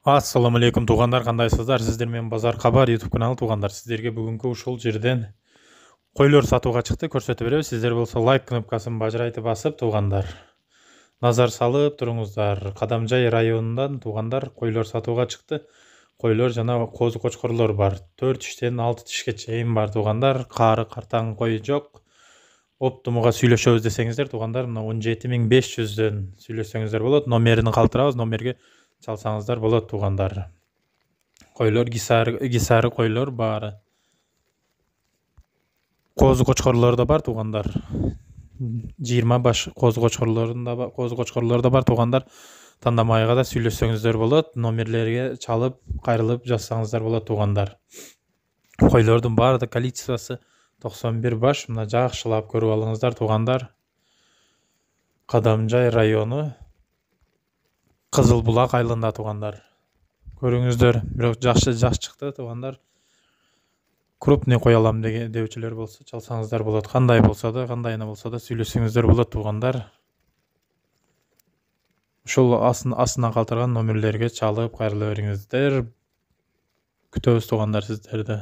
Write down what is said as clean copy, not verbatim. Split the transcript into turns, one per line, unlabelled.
Ассаламу алейкум туғандар, қандайсыздар? Сіздермен Базар Хабар YouTube каналы туғандар. Сіздерге бүгінгі ушул жерден қойлар сатуға шықты, көрсөтүп беребиз. Сіздер болса лайк кнопкасын бажырайтып басып туғандар. Назар салып туруңуздар. Кадамжай районунан туғандар қойлар сатуға чыкты. Қойлар жана козу кочкорлор бар. 4 тиштен 6 тишке чейин бар туғандар. Кары картаң кой жок. Оптумуга сүйлөшөбүз десеңиздер туғандар, мына 17500дөн сүйлөсөңүздөр болот. Номерин калтырабыз, номерге çalsanızlar болот туғандар. Койлор кисары койлор бар. Козу кочкорлор да бар туғандар. 20 баш козу кочкорлор да бар туғандар. Тандамайга да сүйлөсөңүздөр болот. Номерлерге чалып, кайрылып жазсаңыздар болот туғандар. Койлордун баары количествосы 91 баш. Мына жакшылап көрүп алыңыздар туғандар. Кадамжай району Кызыл Булак айылында туғандар. Көрүңүздөр, бирок жакшы чыкты туғандар. Крупный кой алам деүүчүлөр болсо чалсаңыздар болот. Кандай болсо да, кандайына болсо да сүйлөсөңүздөр болот туғандар. Ушул астынан калтырган номерлерге чалып кайрыла бериңиздер. Күтөбүз туғандар сиздерди.